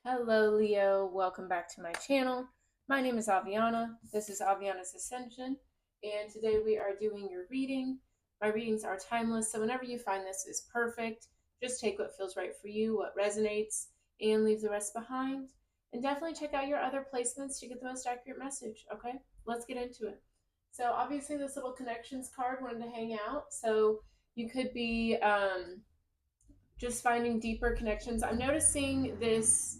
Hello, Leo. Welcome back to my channel. My name is Aviana. This is Aviana's Ascension, and today we are doing your reading. My readings are timeless, so whenever you find this is perfect, just take what feels right for you, what resonates, and leave the rest behind. And definitely check out your other placements to get the most accurate message, okay? Let's get into it. So, obviously, this little connections card wanted to hang out, so you could be just finding deeper connections. I'm noticing this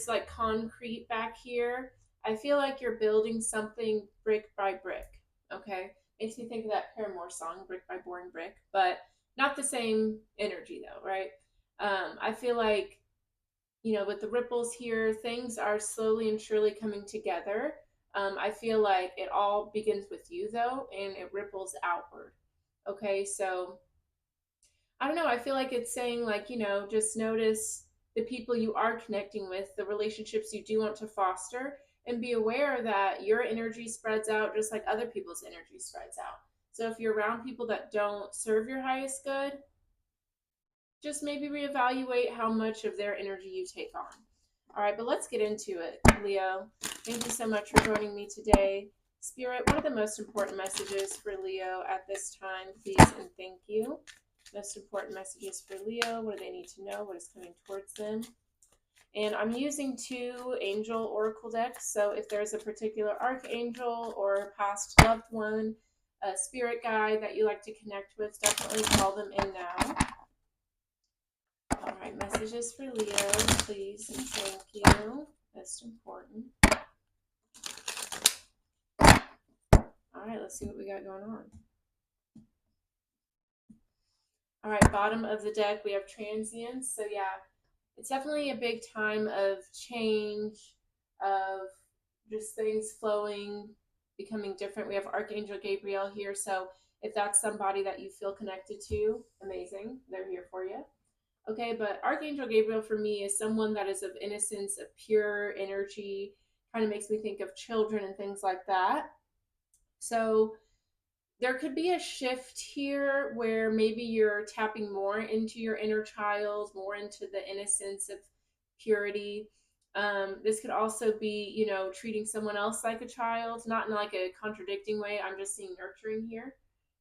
like concrete back here. I feel like you're building something brick by brick. Okay, makes me think of that Paramore song, "Brick by Boring Brick," but not the same energy though, right? I feel like with the ripples here, things are slowly and surely coming together. I feel like it all begins with you though, and it ripples outward. Okay, so I don't know. I feel like it's saying, like, just notice the people you are connecting with, the relationships you do want to foster, and be aware that your energy spreads out just like other people's energy spreads out. So if you're around people that don't serve your highest good, just maybe reevaluate how much of their energy you take on. All right, but let's get into it, Leo. Thank you so much for joining me today. Spirit, what are the most important messages for Leo at this time, please, and thank you. Most important messages for Leo. What do they need to know? What is coming towards them? And I'm using two angel oracle decks. So if there's a particular archangel or past loved one, a spirit guide that you like to connect with, definitely call them in now. All right, messages for Leo, please and thank you. Most important. All right, let's see what we got going on. All right, bottom of the deck, we have transience. So yeah, it's definitely a big time of change, of just things flowing, becoming different. We have Archangel Gabriel here. So if that's somebody that you feel connected to, amazing. They're here for you. Okay, but Archangel Gabriel for me is someone that is of innocence, of pure energy, kind of makes me think of children and things like that. So there could be a shift here where maybe you're tapping more into your inner child, more into the innocence of purity. This could also be, treating someone else like a child, not in like a contradicting way. I'm just seeing nurturing here.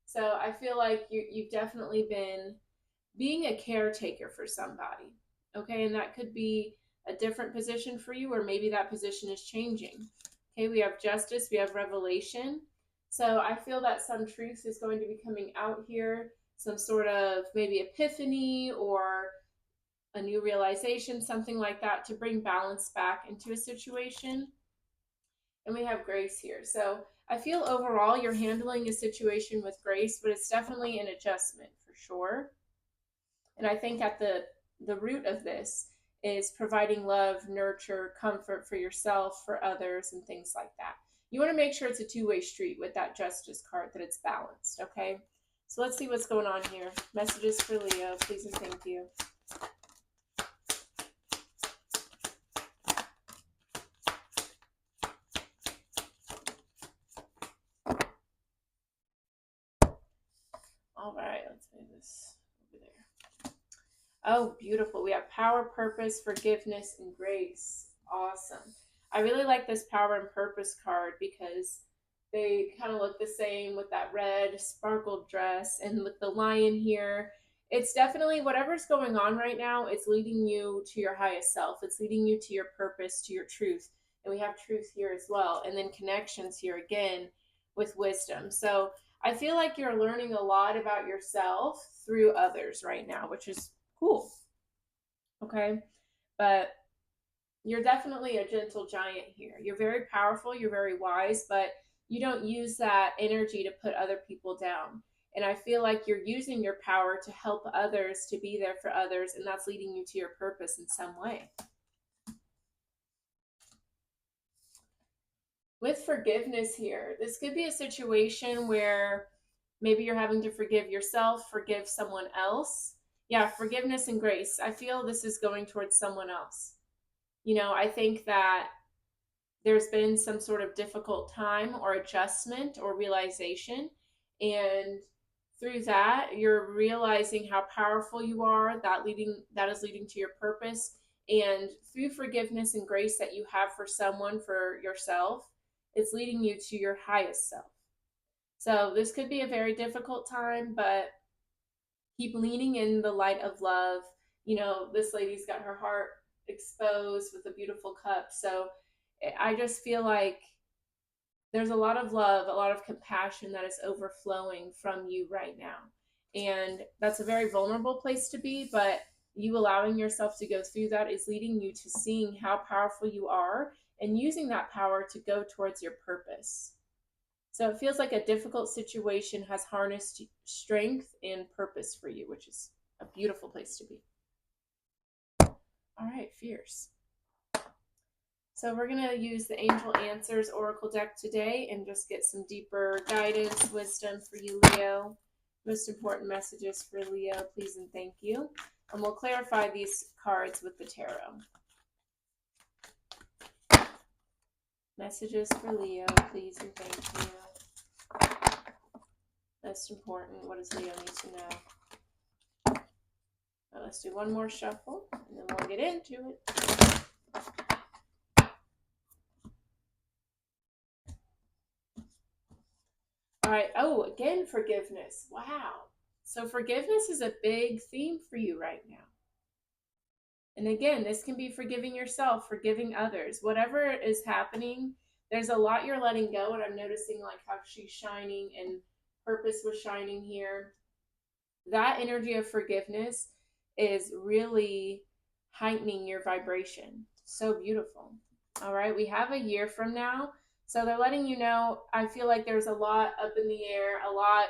So I feel like you've definitely been being a caretaker for somebody. Okay, and that could be a different position for you, or maybe that position is changing. Okay, we have justice, we have revelation. So I feel that some truth is going to be coming out here, some sort of maybe epiphany or a new realization, something like that, to bring balance back into a situation. And we have grace here. So I feel overall you're handling a situation with grace, but it's definitely an adjustment for sure. And I think at the root of this is providing love, nurture, comfort for yourself, for others, and things like that. You want to make sure it's a two-way street with that justice card, that it's balanced, okay? So let's see what's going on here. Messages for Leo, please and thank you. All right, let's move this over there. Oh, beautiful. We have power, purpose, forgiveness, and grace. Awesome. I really like this power and purpose card because they kind of look the same with that red sparkled dress and with the lion here. It's definitely whatever's going on right now, it's leading you to your highest self. It's leading you to your purpose, to your truth. And we have truth here as well. And then connections here again with wisdom. So I feel like you're learning a lot about yourself through others right now, which is cool. Okay. But you're definitely a gentle giant here. You're very powerful, you're very wise, but you don't use that energy to put other people down. And I feel like you're using your power to help others, to be there for others, and that's leading you to your purpose in some way. With forgiveness here, this could be a situation where maybe you're having to forgive yourself, forgive someone else. Yeah, forgiveness and grace. I feel this is going towards someone else. I think that there's been some sort of difficult time or adjustment or realization. And through that, you're realizing how powerful you are, that is leading to your purpose. And through forgiveness and grace that you have for someone, for yourself, it's leading you to your highest self. So this could be a very difficult time, but keep leaning in the light of love. You know, this lady's got her heart exposed with a beautiful cup. So I just feel like there's a lot of love, a lot of compassion that is overflowing from you right now. And that's a very vulnerable place to be, but you allowing yourself to go through that is leading you to seeing how powerful you are and using that power to go towards your purpose. So it feels like a difficult situation has harnessed strength and purpose for you, which is a beautiful place to be. All right, fierce. So we're going to use the Angel Answers Oracle deck today and just get some deeper guidance, wisdom for you, Leo. Most important messages for Leo, please and thank you. And we'll clarify these cards with the tarot. Messages for Leo, please and thank you. Most important, what does Leo need to know? Now let's do one more shuffle and then we'll get into it. All right. Oh, again, forgiveness. Wow. So forgiveness is a big theme for you right now. And again, this can be forgiving yourself, forgiving others, whatever is happening. There's a lot you're letting go. And I'm noticing like how she's shining and purpose was shining here. That energy of forgiveness is really heightening your vibration. So beautiful. All right. We have a year from now. So they're letting you know, I feel like there's a lot up in the air, a lot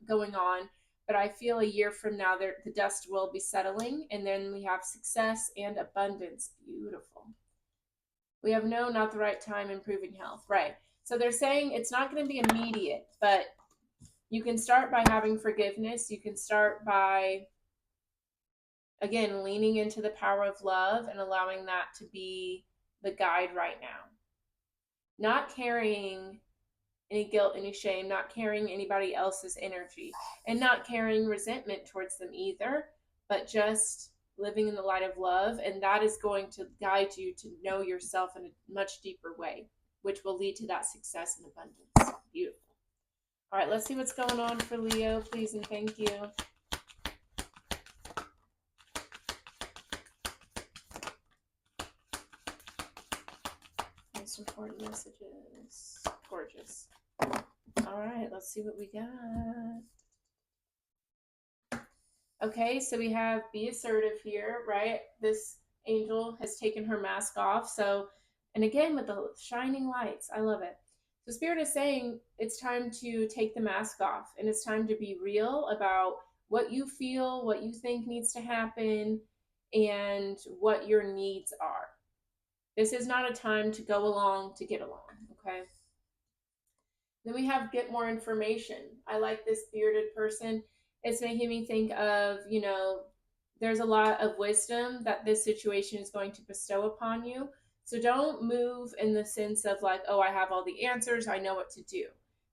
going on, but I feel a year from now the dust will be settling, and then we have success and abundance. Beautiful. We have no, not the right time, improving health. Right. So they're saying it's not going to be immediate, but you can start by having forgiveness. You can start by, again, leaning into the power of love and allowing that to be the guide right now. Not carrying any guilt, any shame, not carrying anybody else's energy, and not carrying resentment towards them either, but just living in the light of love. And that is going to guide you to know yourself in a much deeper way, which will lead to that success and abundance. Beautiful. All right, let's see what's going on for Leo, please and thank you. Most important messages. Gorgeous. All right, let's see what we got. Okay, so we have be assertive here, right? This angel has taken her mask off. So, and again, with the shining lights, I love it. So Spirit is saying it's time to take the mask off and it's time to be real about what you feel, what you think needs to happen, and what your needs are. This is not a time to go along to get along, okay? Then we have get more information. I like this bearded person. It's making me think of, you know, there's a lot of wisdom that this situation is going to bestow upon you. So don't move in the sense of like, oh, I have all the answers, I know what to do.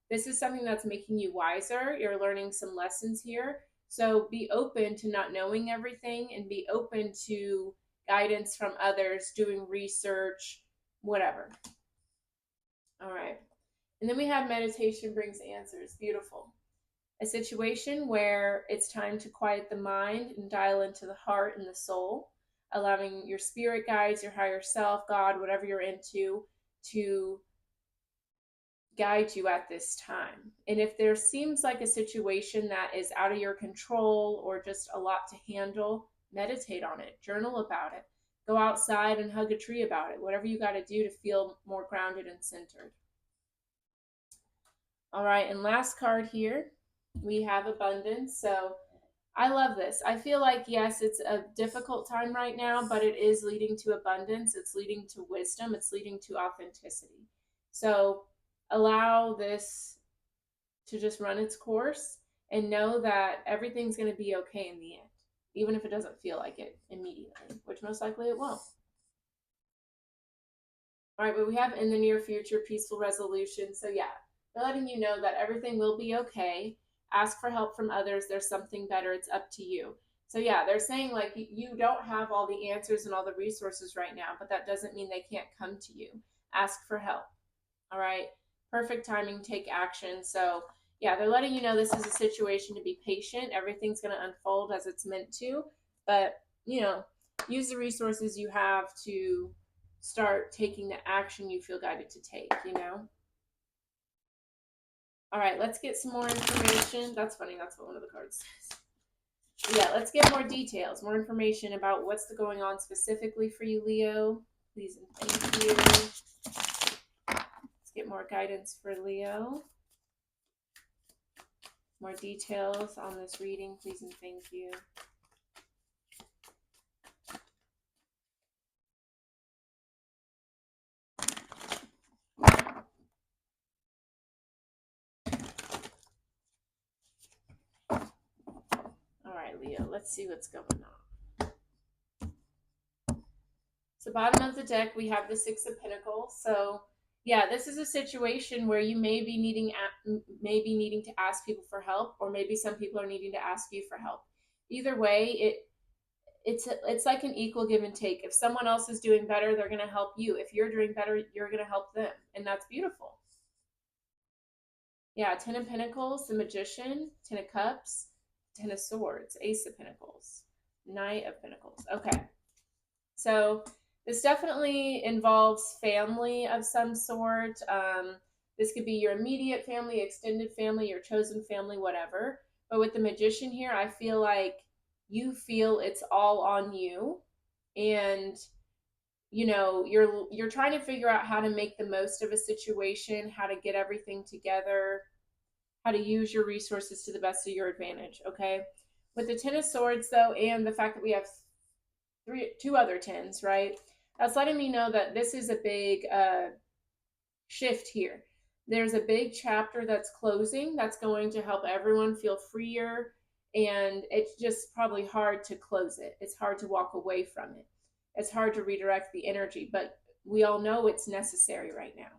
This is something that's making you wiser. You're learning some lessons here. So be open to not knowing everything and be open to guidance from others, doing research, whatever. All right. And then we have meditation brings answers. Beautiful. A situation where it's time to quiet the mind and dial into the heart and the soul, allowing your spirit guides, your higher self, God, whatever you're into, to guide you at this time. And if there seems like a situation that is out of your control or just a lot to handle, meditate on it, journal about it, go outside and hug a tree about it, whatever you got to do to feel more grounded and centered. All right, and last card here, we have abundance. So I love this. I feel like, yes, it's a difficult time right now, but it is leading to abundance. It's leading to wisdom. It's leading to authenticity. So allow this to just run its course and know that everything's going to be okay in the end, even if it doesn't feel like it immediately, which most likely it won't. All right, but we have in the near future peaceful resolution. So yeah, they're letting you know that everything will be okay. Ask for help from others. There's something better. It's up to you. So yeah, they're saying like you don't have all the answers and all the resources right now, but that doesn't mean they can't come to you. Ask for help. All right. Perfect timing, take action. So yeah, they're letting you know this is a situation to be patient. Everything's going to unfold as it's meant to, but use the resources you have to start taking the action you feel guided to take. All right, let's get some more information. That's funny. That's what one of the cards says. Yeah, let's get more details, more information about what's going on specifically for you, Leo. Please and thank you. Let's get more guidance for Leo. More details on this reading, please and thank you. All right, Leo, let's see what's going on. So bottom of the deck, we have the Six of Pentacles. So yeah, this is a situation where you may be needing to ask people for help, or maybe some people are needing to ask you for help. Either way, it's like an equal give and take. If someone else is doing better, they're going to help you. If you're doing better, you're going to help them, and that's beautiful. Yeah, Ten of Pentacles, the Magician, Ten of Cups, Ten of Swords, Ace of Pentacles, Knight of Pentacles. Okay. So this definitely involves family of some sort. This could be your immediate family, extended family, your chosen family, whatever. But with the Magician here, I feel like you feel it's all on you, and you're trying to figure out how to make the most of a situation, how to get everything together, how to use your resources to the best of your advantage. Okay, with the Ten of Swords though, and the fact that we have two other tens, right? That's letting me know that this is a big shift here. There's a big chapter that's closing that's going to help everyone feel freer, and it's just probably hard to close it. It's hard to walk away from it. It's hard to redirect the energy, but we all know it's necessary right now.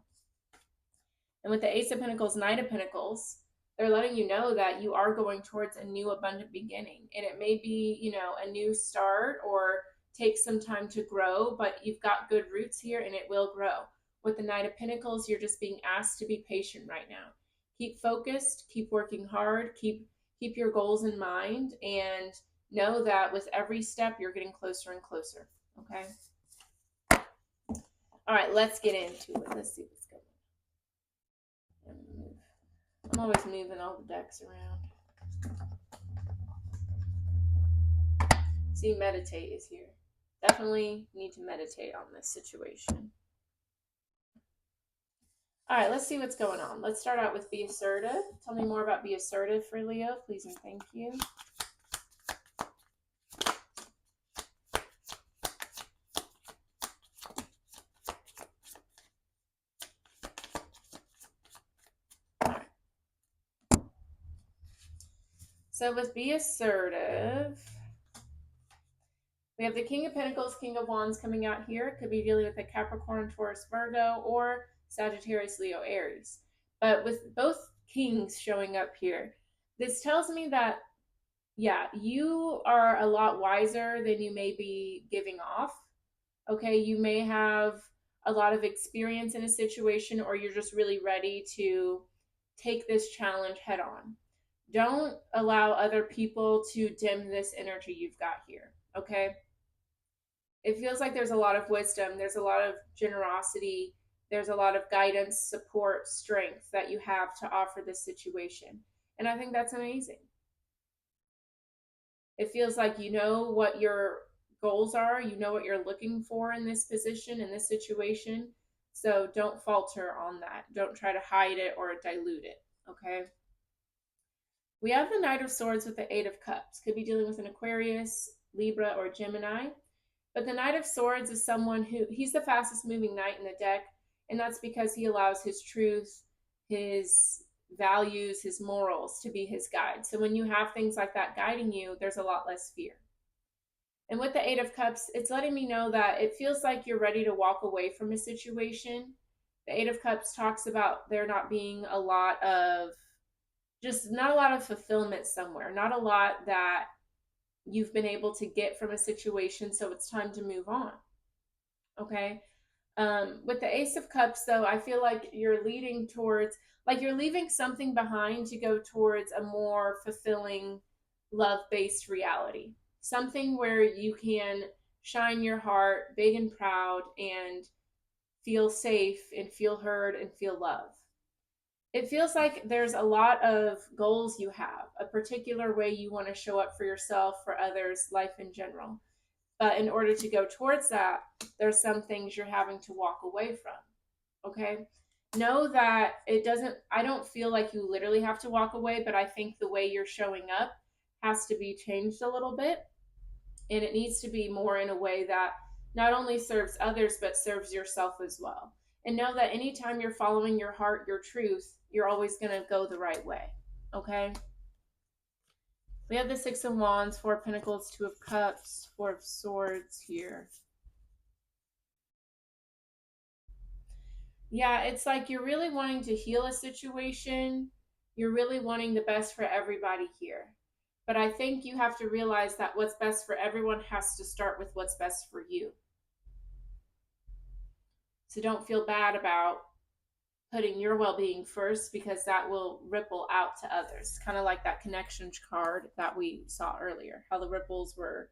And with the Ace of Pentacles, Knight of Pentacles, they're letting you know that you are going towards a new abundant beginning. And it may be, a new start or take some time to grow, but you've got good roots here and it will grow. With the Knight of Pentacles, you're just being asked to be patient right now. Keep focused, keep working hard, keep your goals in mind, and know that with every step, you're getting closer and closer. Okay? All right, let's get into it. Let's see what's going on. I'm always moving all the decks around. See, meditate is here. Definitely need to meditate on this situation. All right, let's see what's going on. Let's start out with be assertive. Tell me more about be assertive for Leo, please and thank you. So with be assertive, we have the King of Pentacles, King of Wands coming out here. It could be dealing with a Capricorn, Taurus, Virgo, or Sagittarius, Leo, Aries. But with both kings showing up here, this tells me that, yeah, you are a lot wiser than you may be giving off. Okay, you may have a lot of experience in a situation, or you're just really ready to take this challenge head on. Don't allow other people to dim this energy you've got here. Okay, it feels like there's a lot of wisdom, there's a lot of generosity, there's a lot of guidance, support, strength that you have to offer this situation. And I think that's amazing. It feels like you know what your goals are, you know what you're looking for in this position, in this situation. So don't falter on that. Don't try to hide it or dilute it. Okay. We have the Knight of Swords with the Eight of Cups. Could be dealing with an Aquarius, Libra, or Gemini. But the Knight of Swords is someone he's the fastest moving knight in the deck, and that's because he allows his truth, his values, his morals to be his guide. So when you have things like that guiding you, there's a lot less fear. And with the Eight of Cups, it's letting me know that it feels like you're ready to walk away from a situation. The Eight of Cups talks about there not being not a lot of fulfillment somewhere, not a lot that you've been able to get from a situation, so it's time to move on. Okay. With the Ace of Cups, though, I feel like you're leading towards, like you're leaving something behind to go towards a more fulfilling, love based reality. Something where you can shine your heart big and proud and feel safe and feel heard and feel love. It feels like there's a lot of goals you have, a particular way you want to show up for yourself, for others, life in general. But in order to go towards that, there's some things you're having to walk away from. Okay. Know that I don't feel like you literally have to walk away, but I think the way you're showing up has to be changed a little bit. And it needs to be more in a way that not only serves others, but serves yourself as well. And know that anytime you're following your heart, your truth, you're always going to go the right way. Okay. We have the Six of Wands, Four of Pentacles, Two of Cups, Four of Swords here. Yeah, it's like you're really wanting to heal a situation. You're really wanting the best for everybody here. But I think you have to realize that what's best for everyone has to start with what's best for you. So don't feel bad about putting your well-being first, because that will ripple out to others. Kind of like that connection card that we saw earlier, how the ripples were,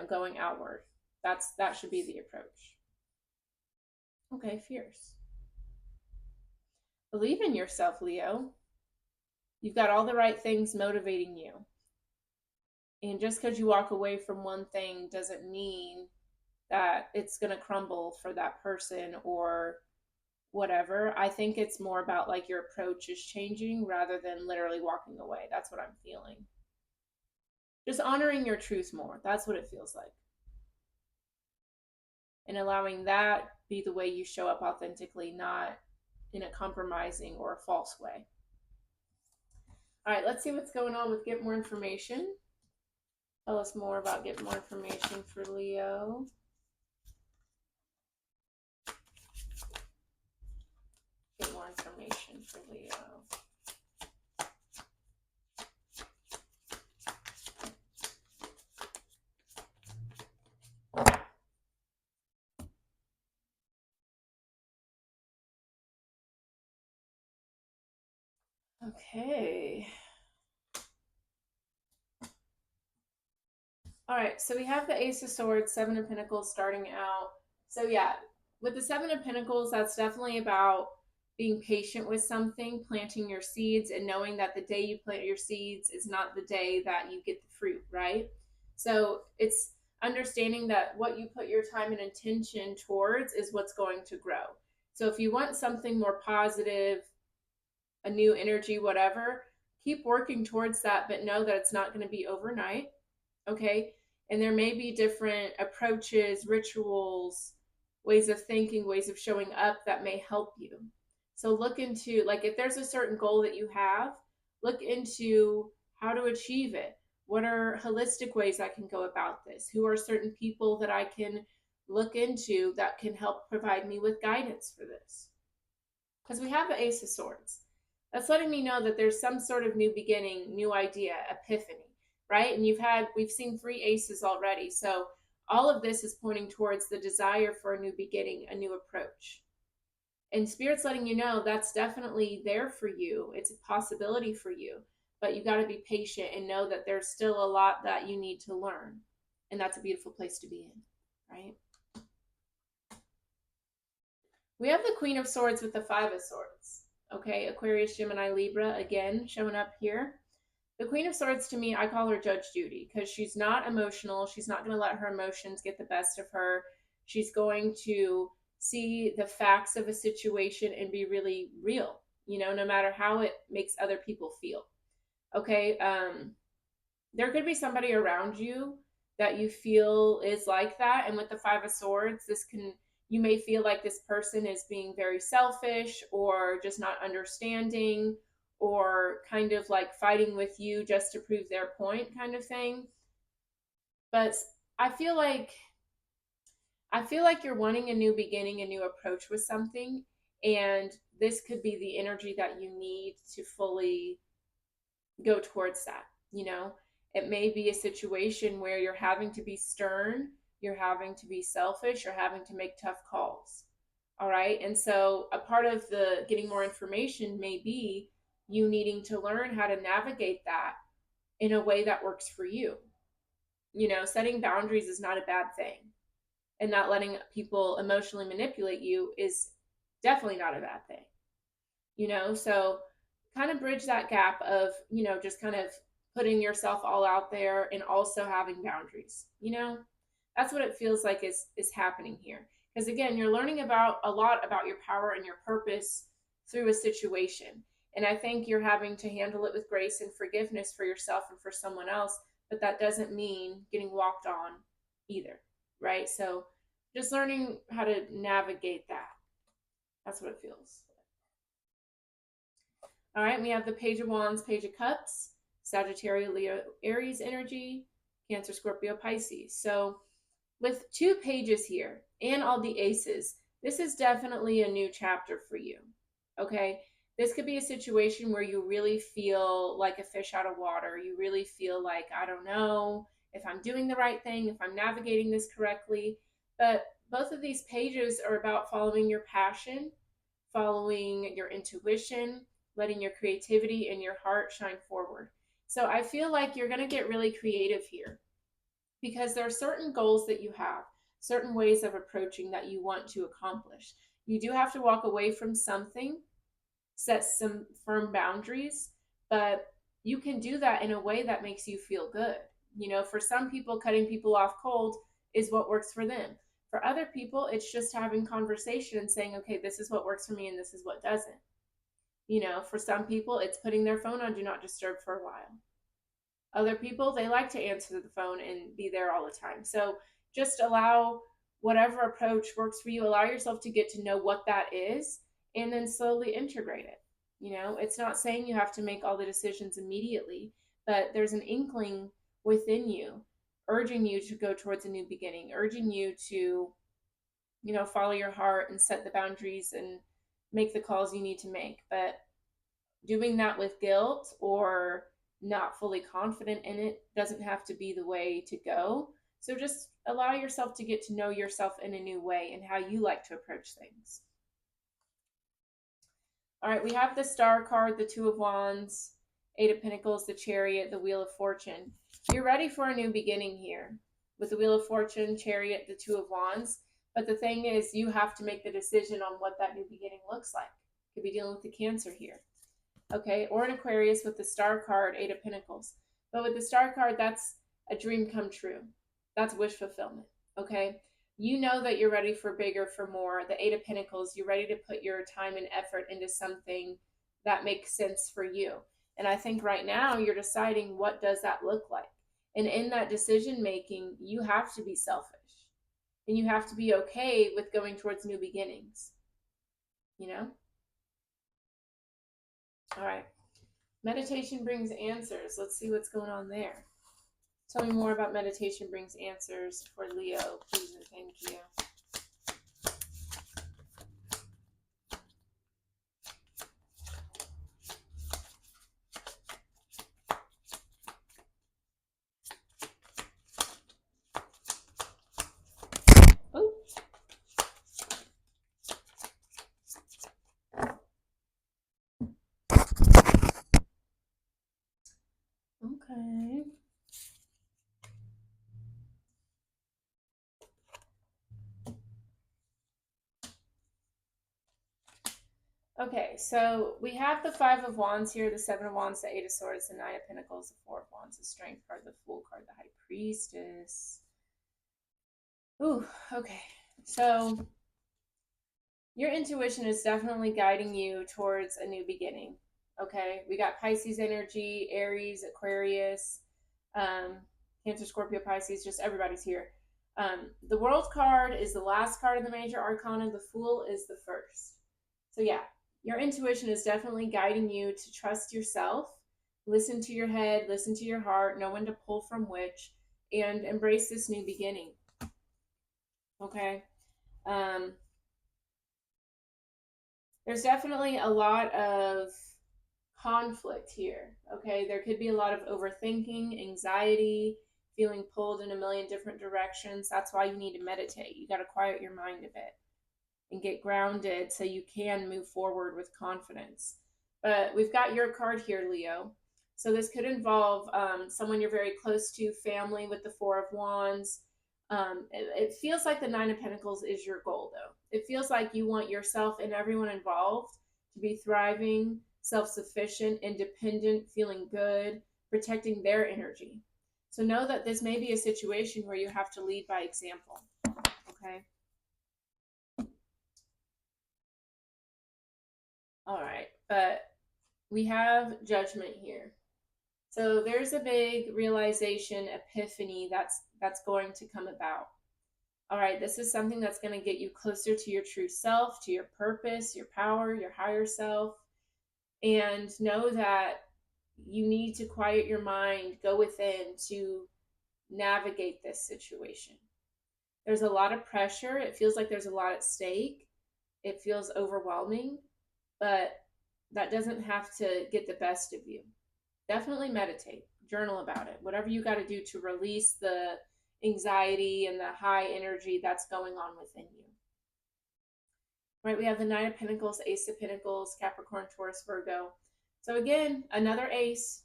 going outward. That should be the approach. Okay, fierce. Believe in yourself, Leo. You've got all the right things motivating you. And just because you walk away from one thing doesn't mean that it's going to crumble for that person or whatever. I think it's more about like your approach is changing rather than literally walking away. That's what I'm feeling. Just honoring your truth more. That's what it feels like. And allowing that be the way you show up authentically, not in a compromising or a false way. All right, let's see what's going on with Get More Information. Tell us more about Get More Information for Leo. Get more information for Leo. Okay. All right, so we have the Ace of Swords, Seven of Pentacles starting out. So yeah, with the Seven of Pentacles, that's definitely about being patient with something, planting your seeds, and knowing that the day you plant your seeds is not the day that you get the fruit, right? So it's understanding that what you put your time and attention towards is what's going to grow. So if you want something more positive, a new energy, whatever, keep working towards that, but know that it's not going to be overnight. Okay. And there may be different approaches, rituals, ways of thinking, ways of showing up that may help you. So look into, like, if there's a certain goal that you have, look into how to achieve it. What are holistic ways I can go about this? Who are certain people that I can look into that can help provide me with guidance for this? Because we have the Ace of Swords. That's letting me know that there's some sort of new beginning, new idea, epiphany, right? And we've seen 3 aces already. So all of this is pointing towards the desire for a new beginning, a new approach. And Spirit's letting you know that's definitely there for you. It's a possibility for you, but you got to be patient and know that there's still a lot that you need to learn. And that's a beautiful place to be in, right? We have the Queen of Swords with the Five of Swords. Okay, Aquarius, Gemini, Libra, again, showing up here. The Queen of Swords, to me, I call her Judge Judy because she's not emotional. She's not going to let her emotions get the best of her. She's going to see the facts of a situation and be really real, no matter how it makes other people feel. Okay, there could be somebody around you that you feel is like that. And with the Five of Swords, you may feel like this person is being very selfish or just not understanding or kind of like fighting with you just to prove their point kind of thing. But I feel like you're wanting a new beginning, a new approach with something, and this could be the energy that you need to fully go towards that, It may be a situation where you're having to be stern, you're having to be selfish, you're having to make tough calls. All right. And so a part of the getting more information may be you needing to learn how to navigate that in a way that works for you. You know, setting boundaries is not a bad thing. And not letting people emotionally manipulate you is definitely not a bad thing. You know, so kind of bridge that gap of, you know, just kind of putting yourself all out there and also having boundaries. You know, that's what it feels like is happening here. Because again, you're learning about a lot about your power and your purpose through a situation. And I think you're having to handle it with grace and forgiveness for yourself and for someone else, but that doesn't mean getting walked on either, right? So just learning how to navigate that. That's what it feels. All right, we have the Page of Wands, Page of Cups, Sagittarius, Leo, Aries energy, Cancer, Scorpio, Pisces. So with two pages here and all the aces, this is definitely a new chapter for you. Okay, this could be a situation where you really feel like a fish out of water. You really feel like, I don't know if I'm doing the right thing, if I'm navigating this correctly. But both of these pages are about following your passion, following your intuition, letting your creativity and your heart shine forward. So I feel like you're going to get really creative here because there are certain goals that you have, certain ways of approaching that you want to accomplish. You do have to walk away from something, set some firm boundaries, but you can do that in a way that makes you feel good. You know, for some people, cutting people off cold is what works for them. For other people, it's just having conversation and saying, okay, this is what works for me and this is what doesn't. You know, for some people, it's putting their phone on do not disturb for a while. Other people, they like to answer the phone and be there all the time. So just allow whatever approach works for you. Allow yourself to get to know what that is and then slowly integrate it. You know, it's not saying you have to make all the decisions immediately, but there's an inkling within you urging you to go towards a new beginning, urging you to, you know, follow your heart and set the boundaries and make the calls you need to make. But doing that with guilt or not fully confident in it doesn't have to be the way to go. So just allow yourself to get to know yourself in a new way and how you like to approach things. All right, we have the Star card, the Two of Wands, Eight of Pentacles, the Chariot, the Wheel of Fortune. You're ready for a new beginning here with the Wheel of Fortune, Chariot, the Two of Wands. But the thing is, you have to make the decision on what that new beginning looks like. Could be dealing with the Cancer here. Okay, or an Aquarius with the Star card, Eight of Pentacles. But with the Star card, that's a dream come true. That's wish fulfillment. Okay, you know that you're ready for bigger, for more. The Eight of Pentacles, you're ready to put your time and effort into something that makes sense for you. And I think right now you're deciding what does that look like. And in that decision making, you have to be selfish. And you have to be okay with going towards new beginnings. You know? All right. Meditation brings answers. Let's see what's going on there. Tell me more about meditation brings answers for Leo, please and thank you. Oh. Okay. Okay, so we have the Five of Wands here, the Seven of Wands, the Eight of Swords, the Nine of Pentacles, the Four of Wands, the Strength card, the Fool card, the High Priestess. Ooh, okay. So your intuition is definitely guiding you towards a new beginning. Okay, we got Pisces energy, Aries, Aquarius, Cancer, Scorpio, Pisces, just everybody's here. The World card is the last card of the major arcana. The Fool is the first. So yeah, your intuition is definitely guiding you to trust yourself, listen to your head, listen to your heart, know when to pull from which, and embrace this new beginning. Okay. There's definitely a lot of conflict here. Okay, there could be a lot of overthinking, anxiety, feeling pulled in a million different directions. That's why you need to meditate. You got to quiet your mind a bit and get grounded so you can move forward with confidence. But we've got your card here, Leo. So this could involve someone you're very close to, family with the Four of Wands. It feels like the Nine of Pentacles is your goal, though. It feels like you want yourself and everyone involved to be thriving, self sufficient, independent, feeling good, protecting their energy. So know that this may be a situation where you have to lead by example. Okay. All right. But we have Judgment here. So there's a big realization, epiphany that's going to come about. All right, this is something that's going to get you closer to your true self, to your purpose, your power, your higher self. And know that you need to quiet your mind, go within to navigate this situation. There's a lot of pressure. It feels like there's a lot at stake. It feels overwhelming, but that doesn't have to get the best of you. Definitely meditate, journal about it, whatever you got to do to release the anxiety and the high energy that's going on within you. Right, we have the Nine of Pentacles, Ace of Pentacles, Capricorn, Taurus, Virgo. So again, another ace.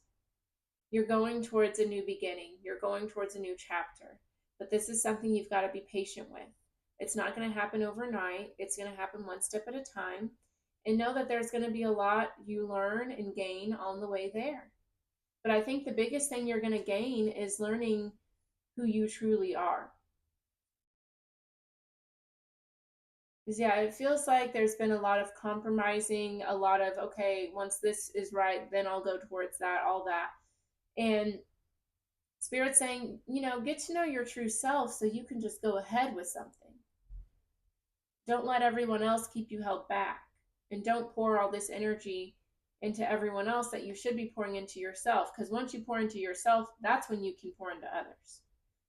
You're going towards a new beginning. You're going towards a new chapter. But this is something you've got to be patient with. It's not going to happen overnight. It's going to happen one step at a time. And know that there's going to be a lot you learn and gain on the way there. But I think the biggest thing you're going to gain is learning who you truly are. Because, yeah, it feels like there's been a lot of compromising, a lot of, okay, once this is right, then I'll go towards that, all that. And Spirit's saying, get to know your true self so you can just go ahead with something. Don't let everyone else keep you held back. And don't pour all this energy into everyone else that you should be pouring into yourself. Because once you pour into yourself, that's when you can pour into others.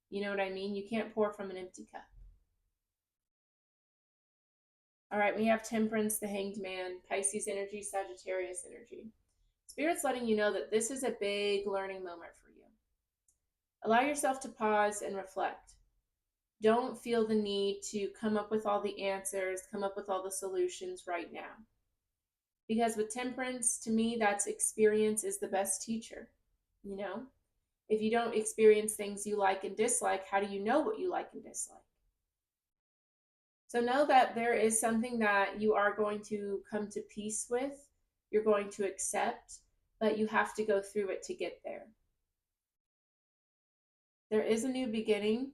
You know what I mean? You can't pour from an empty cup. All right, we have Temperance, the Hanged Man, Pisces energy, Sagittarius energy. Spirit's letting you know that this is a big learning moment for you. Allow yourself to pause and reflect. Don't feel the need to come up with all the answers, come up with all the solutions right now. Because with Temperance, to me, that's experience is the best teacher. If you don't experience things you like and dislike, how do you know what you like and dislike? So know that there is something that you are going to come to peace with, you're going to accept, but you have to go through it to get there. There is a new beginning.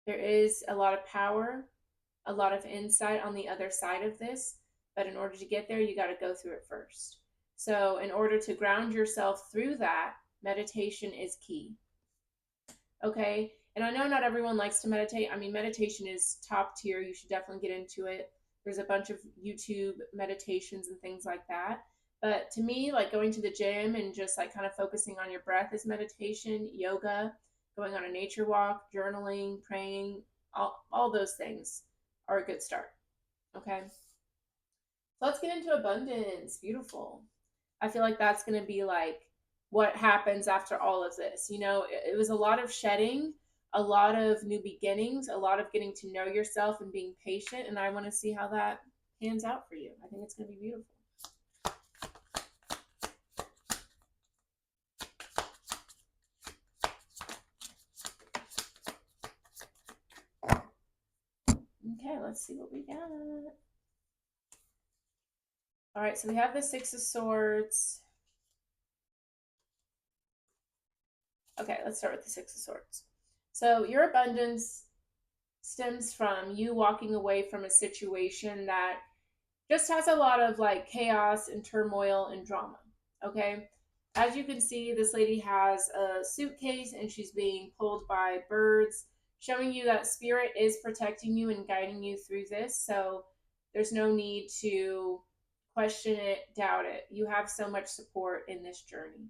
There is a lot of power, a lot of insight on the other side of this, but in order to get there, you got to go through it first. So in order to ground yourself through that, meditation is key. Okay? And I know not everyone likes to meditate. I mean, meditation is top tier. You should definitely get into it. There's a bunch of YouTube meditations and things like that. But to me, like going to the gym and just like kind of focusing on your breath is meditation. Yoga, going on a nature walk, journaling, praying, all those things are a good start. Okay? So let's get into abundance. Beautiful. I feel like that's going to be like what happens after all of this. It was a lot of shedding, a lot of new beginnings, a lot of getting to know yourself and being patient. And I want to see how that pans out for you. I think it's going to be beautiful. Okay, let's see what we got. All right, so we have the Six of Swords. Okay, let's start with the Six of Swords. So your abundance stems from you walking away from a situation that just has a lot of like chaos and turmoil and drama. Okay. As you can see, this lady has a suitcase and she's being pulled by birds, showing you that spirit is protecting you and guiding you through this. So there's no need to question it, doubt it. You have so much support in this journey.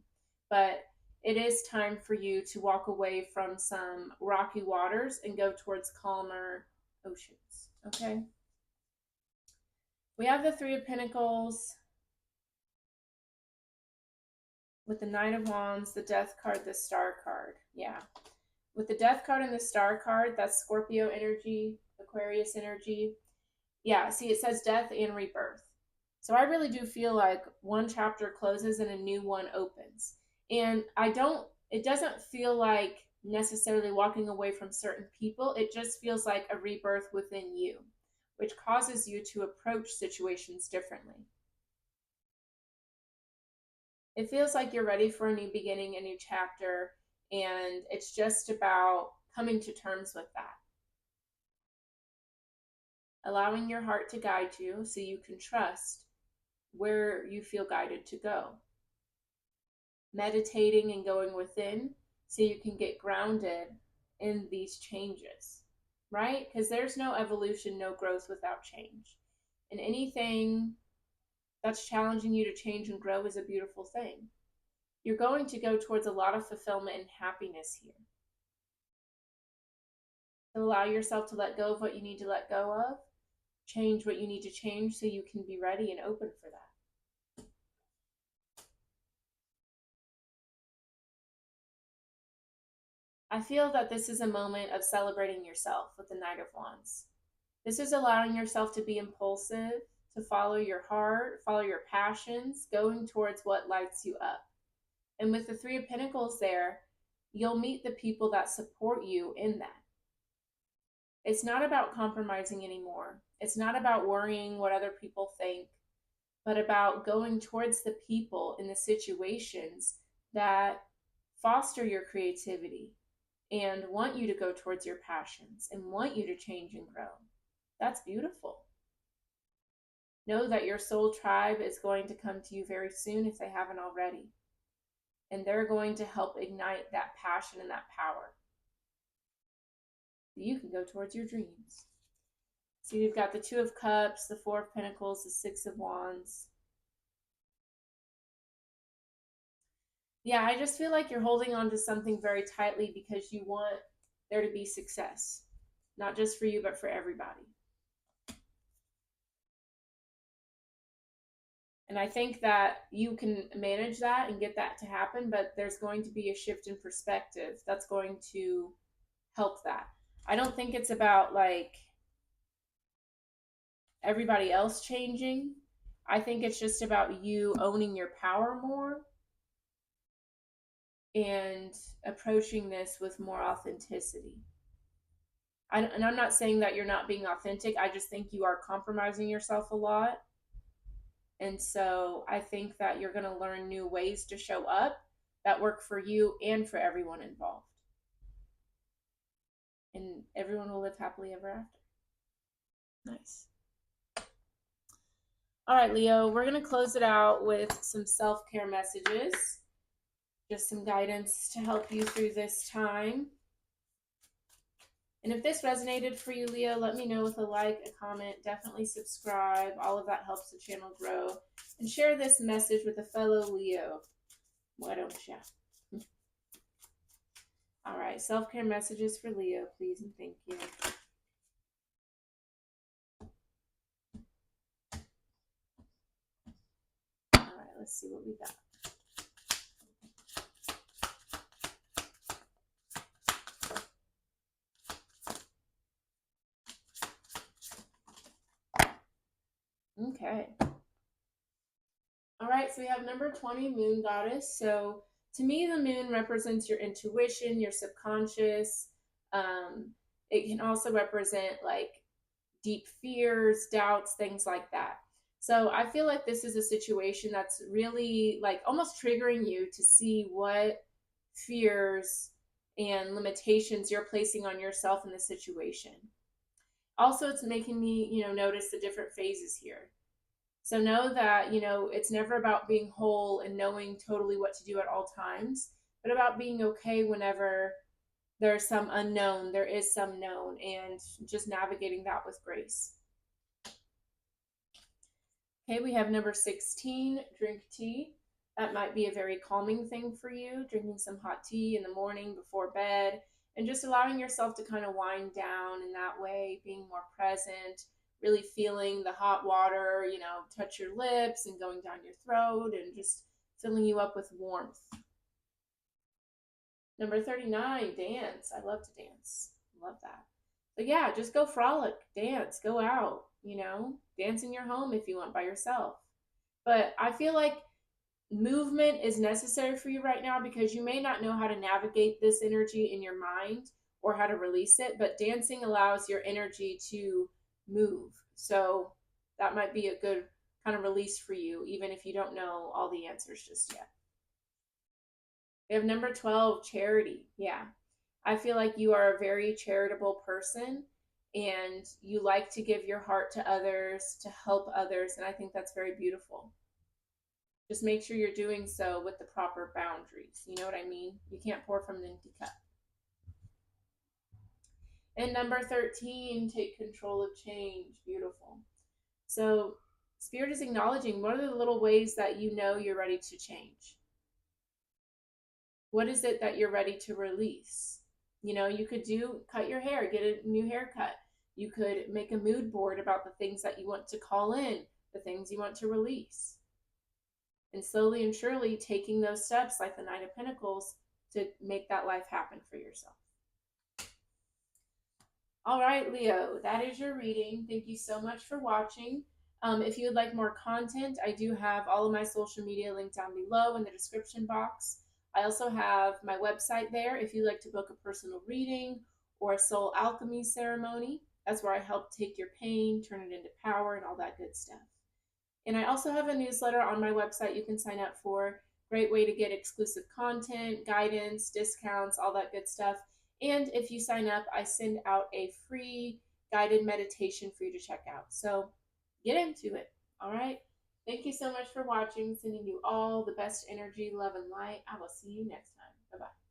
But it is time for you to walk away from some rocky waters and go towards calmer oceans. Okay? We have the Three of Pentacles, with the Knight of Wands, the Death card, the Star card. Yeah. With the Death card and the Star card, that's Scorpio energy, Aquarius energy. Yeah, see, it says death and rebirth. So I really do feel like one chapter closes and a new one opens. And it doesn't feel like necessarily walking away from certain people. It just feels like a rebirth within you, which causes you to approach situations differently. It feels like you're ready for a new beginning, a new chapter, and it's just about coming to terms with that. Allowing your heart to guide you so you can trust where you feel guided to go. Meditating and going within so you can get grounded in these changes, right? Because there's no evolution, no growth without change. And anything that's challenging you to change and grow is a beautiful thing. You're going to go towards a lot of fulfillment and happiness here. So allow yourself to let go of what you need to let go of, change what you need to change so you can be ready and open for that. I feel that this is a moment of celebrating yourself with the Knight of Wands. This is allowing yourself to be impulsive, to follow your heart, follow your passions, going towards what lights you up. And with the Three of Pentacles there, you'll meet the people that support you in that. It's not about compromising anymore. It's not about worrying what other people think, but about going towards the people in the situations that foster your creativity and want you to go towards your passions and want you to change and grow. That's beautiful. Know that your soul tribe is going to come to you very soon if they haven't already. And they're going to help ignite that passion and that power. You can go towards your dreams. So you've got the Two of Cups, the Four of Pentacles, the Six of Wands. Yeah, I just feel like you're holding on to something very tightly because you want there to be success. Not just for you, but for everybody. And I think that you can manage that and get that to happen, but there's going to be a shift in perspective that's going to help that. I don't think it's about like everybody else changing. I think it's just about you owning your power more and approaching this with more authenticity. And I'm not saying that you're not being authentic. I just think you are compromising yourself a lot. And so I think that you're going to learn new ways to show up that work for you and for everyone involved. And everyone will live happily ever after. Nice. All right, Leo, we're going to close it out with some self-care messages. Just some guidance to help you through this time. And if this resonated for you, Leo, let me know with a like, a comment, definitely subscribe. All of that helps the channel grow. And share this message with a fellow Leo. Why don't you? All right, self-care messages for Leo, please and thank you. All right, let's see what we got. Okay. All right, so we have number 20, Moon Goddess. So to me, the moon represents your intuition, your subconscious. It can also represent like deep fears, doubts, things like that. So I feel like this is a situation that's really like almost triggering you to see what fears and limitations you're placing on yourself in the situation. Also, it's making me, notice the different phases here. So know that, it's never about being whole and knowing totally what to do at all times, but about being okay whenever there's some unknown, there is some known, and just navigating that with grace. Okay, we have number 16, drink tea. That might be a very calming thing for you, drinking some hot tea in the morning before bed, and just allowing yourself to kind of wind down in that way, being more present, really feeling the hot water, touch your lips and going down your throat, and just filling you up with warmth. Number 39, dance. I love to dance. Love that. But yeah, just go frolic, dance, go out, dance in your home if you want by yourself. But I feel like movement is necessary for you right now because you may not know how to navigate this energy in your mind or how to release it, but dancing allows your energy to move. So that might be a good kind of release for you, even if you don't know all the answers just yet. We have number 12, charity. Yeah. I feel like you are a very charitable person and you like to give your heart to others, to help others. And I think that's very beautiful. Just make sure you're doing so with the proper boundaries. You know what I mean? You can't pour from an empty cup. And number 13, take control of change. Beautiful. So, Spirit is acknowledging what are the little ways that you know you're ready to change? What is it that you're ready to release? You could cut your hair, get a new haircut. You could make a mood board about the things that you want to call in, the things you want to release. And slowly and surely taking those steps like the Nine of Pentacles to make that life happen for yourself. All right, Leo, that is your reading. Thank you so much for watching. If you would like more content, I do have all of my social media linked down below in the description box. I also have my website there if you'd like to book a personal reading or a soul alchemy ceremony. That's where I help take your pain, turn it into power, and all that good stuff. And I also have a newsletter on my website you can sign up for. Great way to get exclusive content, guidance, discounts, all that good stuff. And if you sign up, I send out a free guided meditation for you to check out. So get into it. All right. Thank you so much for watching. Sending you all the best energy, love, and light. I will see you next time. Bye-bye.